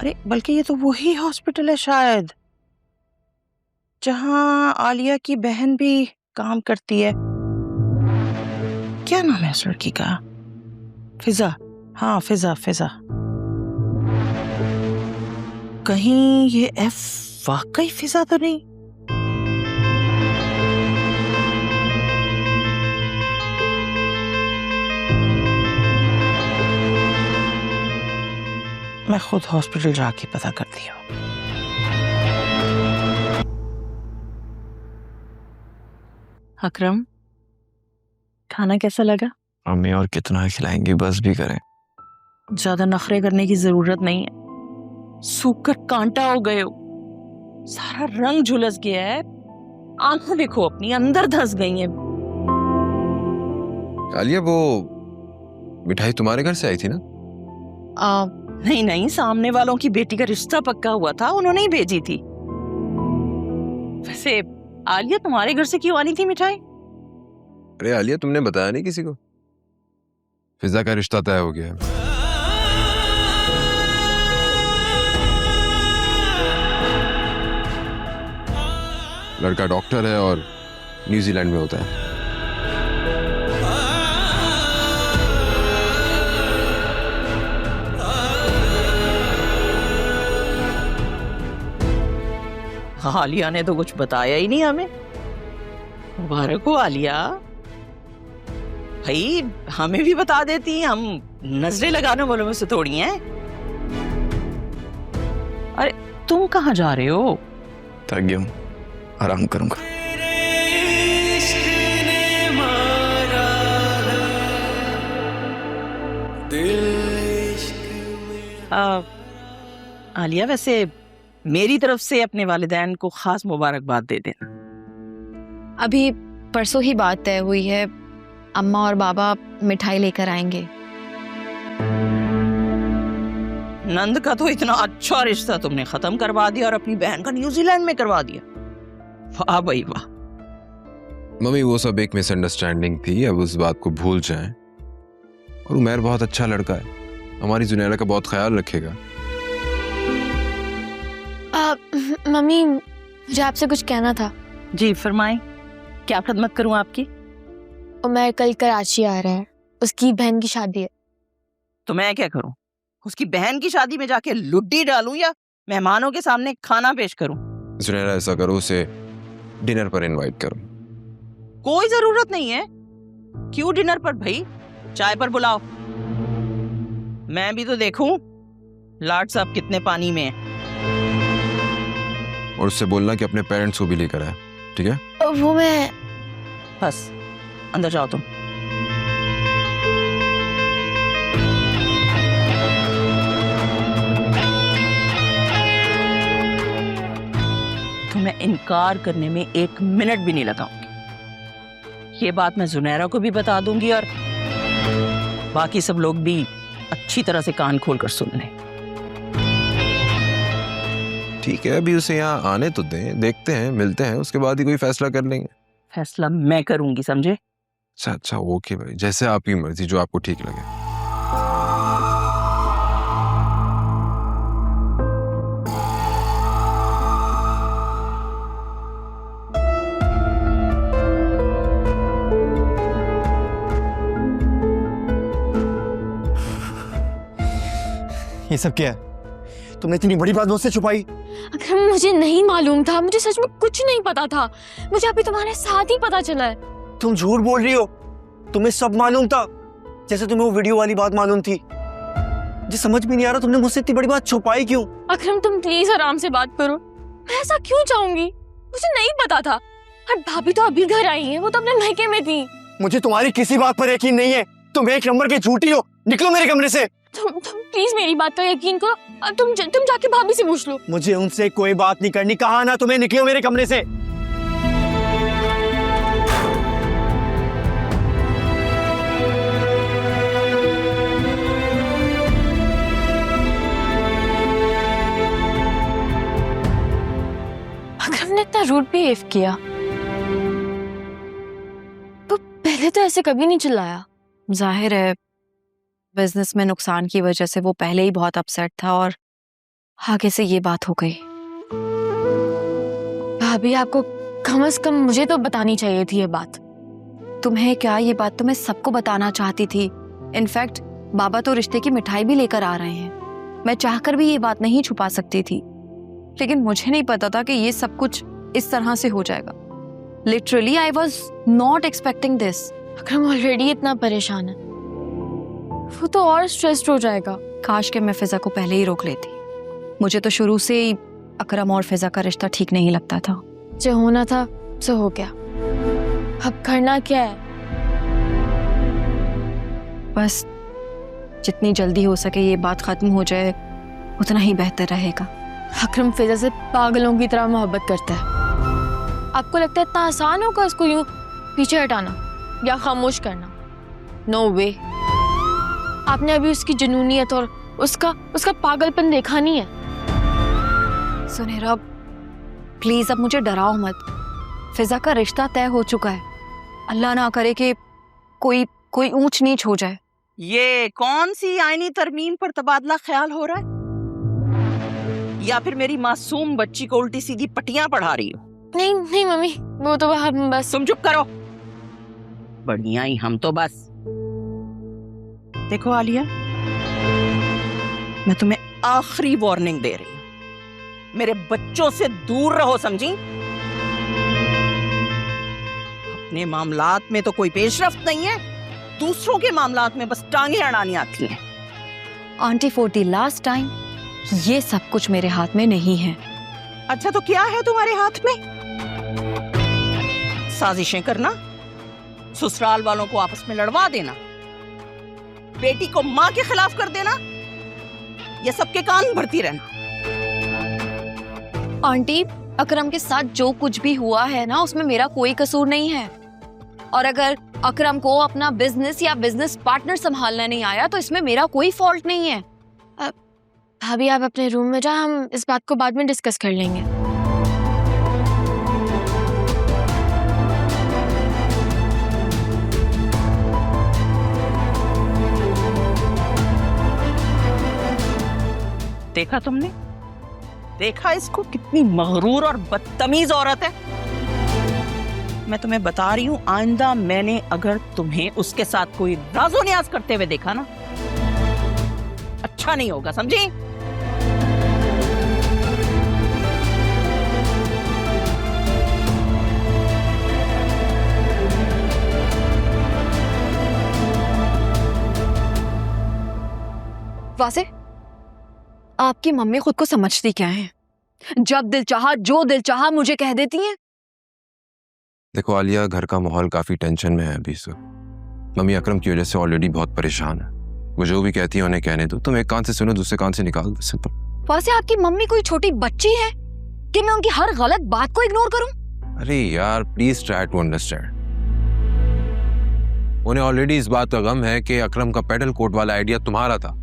अरे बल्कि ये तो वही हॉस्पिटल है शायद जहां आलिया की बहन भी काम करती है। क्या नाम है उस लड़की का? फिजा। हाँ फिजा फिजा। कहीं ये एफ वाकई फिजा तो नहीं? मैं खुद हॉस्पिटल जाके पता करती हूँ। अकरम, खाना कैसा लगा? मम्मी और कितना खिलाएंगी, बस भी करें। ज्यादा नखरे करने की जरूरत नहीं है, सूख कर कांटा हो गए हो, सारा रंग झुलस गया है, आंखें देखो अपनी अंदर धंस गई हैं। आलिया, वो मिठाई तुम्हारे घर से आई थी ना? नहीं नहीं, सामने वालों की बेटी का रिश्ता पक्का हुआ था, उन्होंने ही भेजी थी। वैसे आलिया तुम्हारे घर से क्यों आनी थी मिठाई? अरे आलिया, तुमने बताया नहीं किसी को? फिजा का रिश्ता तय हो गया है। लड़का डॉक्टर है और न्यूजीलैंड में होता है। आलिया ने तो कुछ बताया ही नहीं हमें। मुबारक हो आलिया। भाई हमें भी बता देती, हम नजरें लगाने वालों में से थोड़ी हैं। अरे तुम कहाँ जा रहे हो? थक गया हूं, आराम करूंगा। आलिया, वैसे मेरी तरफ से अपने वालिदैन को खास मुबारकबाद दे देना। अभी परसों ही बात तय हुई है, अम्मा और बाबा मिठाई लेकर आएंगे। नंद का तो इतना अच्छा रिश्ता तुमने खत्म करवा दिया और अपनी बहन का न्यूजीलैंड में करवा दिया। वाह भाई वाह। मम्मी, वो सब एक मिसअंडरस्टैंडिंग थी, अब उस बात को भूल जाएं। और उमैर बहुत अच्छा लड़का है, हमारी जुनैरा का बहुत ख्याल रखेगा। मम्मी, मुझे आपसे कुछ कहना था। जी फरमाएं, क्या खिदमत करूं आपकी? उमैर कल कराची आ रहा है, उसकी बहन की शादी है। तो मैं क्या करूं? उसकी बहन की शादी में जाके लुड्डी डालूं या मेहमानों के सामने खाना पेश करूं? जुनैरा, ऐसा करो, उसे डिनर पर इनवाइट करो। कोई जरूरत नहीं है। क्यों डिनर पर भाई? चाय पर बुलाओ। मैं भी तो देखूं लाड साहब कितने पानी में है। और उससे बोलना कि अपने पेरेंट्स को भी लेकर आए, ठीक है? वो मैं बस अंदर जाओ तुम। तुम्हें इनकार करने में 1 मिनट भी नहीं लगाऊंगी। ये बात मैं जुनैरा को भी बता दूंगी और बाकी सब लोग भी अच्छी तरह से कान खोल कर सुन लें। ठीक है, अभी उसे यहाँ आने तो दें, देखते हैं, मिलते हैं, उसके बाद ही कोई फैसला कर लेंगे। फैसला मैं करूंगी, समझे? अच्छा अच्छा, ओके भाई, जैसे आपकी मर्जी, जो आपको ठीक लगे। ये सब क्या है? तुमने इतनी बड़ी बात मुझसे छुपाई? अगर मुझे नहीं मालूम था, मुझे सच में कुछ नहीं पता था। मुझे अभी तुम्हारे साथ ही पता चला है। तुम झूठ बोल रही हो, तुम्हें सब मालूम था, जैसे तुम्हें वो वीडियो वाली बात मालूम थी। मुझे समझ भी नहीं आ रहा तुमने मुझसे इतनी बड़ी बात छुपाई क्यों? अकरम, तुम प्लीज आराम से बात करो। मैं ऐसा क्यों चाहूंगी? मुझे नहीं पता था। और भाभी तो अभी घर आई है, वो तो अपने मैके में थी। मुझे तुम्हारी किसी बात पर यकीन नहीं है, तुम एक नंबर की झूठी हो। निकलो मेरे कमरे से। तुम प्लीज मेरी बात पर यकीन करो। तुम जाके भाभी से पूछ लो। मुझे उनसे कोई बात नहीं करनी, कहा ना तुम्हें, निकलो मेरे कमरे से। अकरम ने इतना रूड बिहेव किया, वो पहले तो ऐसे कभी नहीं चिल्लाया। जाहिर है बिजनेस में नुकसान की वजह से वो पहले ही बहुत अपसेट था और आगे से ये बात हो गई। भाभी आपको कम से कम मुझे तो बतानी चाहिए थी ये बात। तुम्हें क्या, ये बात तो मैं सबको बताना चाहती थी। इनफैक्ट बाबा तो रिश्ते की मिठाई भी लेकर आ रहे हैं। मैं चाहकर भी ये बात नहीं छुपा सकती थी, लेकिन मुझे नहीं पता था कि ये सब कुछ इस तरह से हो जाएगा। Literally I was not expecting this. Akram already इतना परेशान है, वो तो और स्ट्रेस्ड हो जाएगा। काश के मैं फिजा को पहले ही रोक लेती। मुझे तो शुरू से ही अकरम और फिजा का रिश्ता ठीक नहीं लगता था। जो होना था सो हो गया, अब करना क्या है? बस जितनी जल्दी हो सके ये बात खत्म हो जाए उतना ही बेहतर रहेगा। अकरम फिजा से पागलों की तरह मोहब्बत करता है। आपको लगता है इतना आसान होगा उसको यूं पीछे हटाना या खामोश करना? नो वे। आपने अभी उसकी जुनूनियत और उसका पागलपन देखा नहीं है। सुनहरा प्लीज अब मुझे डराओ मत। फिजा का रिश्ता तय हो चुका है। अल्लाह ना करे कि कोई ऊंच नीच हो जाए। ये कौन सी आईनी तरमीम पर तबादला ख्याल हो रहा है, या फिर मेरी मासूम बच्ची को उल्टी सीधी पट्टियां पढ़ा रही हो? नहीं नहीं मम्मी, वो तो हम बस। तुम चुप करो, बढ़िया ही हम तो बस। देखो आलिया, मैं तुम्हें आखिरी वार्निंग दे रही हूं, मेरे बच्चों से दूर रहो, समझी? अपने मामलात में तो कोई पेशरफ्त नहीं है, दूसरों के मामलात में बस टांगे अड़ानी आती हैं। Aunty for the last time, ये सब कुछ मेरे हाथ में नहीं है। अच्छा तो क्या है तुम्हारे हाथ में? साजिशें करना, ससुराल वालों को आपस में लड़वा देना, बेटी को मां के खिलाफ कर देना, ये सबके कान भरती रहना। आंटी अकरम के साथ जो कुछ भी हुआ है ना, उसमें मेरा कोई कसूर नहीं है। और अगर अकरम को अपना बिजनेस या बिजनेस पार्टनर संभालना नहीं आया तो इसमें मेरा कोई फॉल्ट नहीं है। भाभी आप अपने रूम में जाओ, हम इस बात को बाद में डिस्कस कर लेंगे। देखा तुमने? देखा इसको, कितनी मगरूर और बदतमीज औरत है। मैं तुम्हें बता रही हूं, आइंदा मैंने अगर तुम्हें उसके साथ कोई राजो न्याज करते हुए देखा ना, अच्छा नहीं होगा, समझी? वासे, आपकी मम्मी खुद को समझती क्या है? जब दिल चाहा, जो दिल चाहा मुझे कह देती हैं। देखो आलिया, घर का माहौल काफी टेंशन में है अभी से। मम्मी अकरम की वजह से ऑलरेडी बहुत परेशान है। वो जो भी कहती है उन्हें कहने दो। तुम एक कान से सुनो, दूसरे कान से निकाल दो, सिंपल। वासे, आपकी मम्मी कोई छोटी बच्ची है कि मैं उनकी हर गलत बात को इग्नोर करूं? अरे यार प्लीज ट्राई टू अंडरस्टैंड। उन्हें ऑलरेडी इस बात का गम है कि अकरम का पेडल कोट वाला आइडिया तुम्हारा था।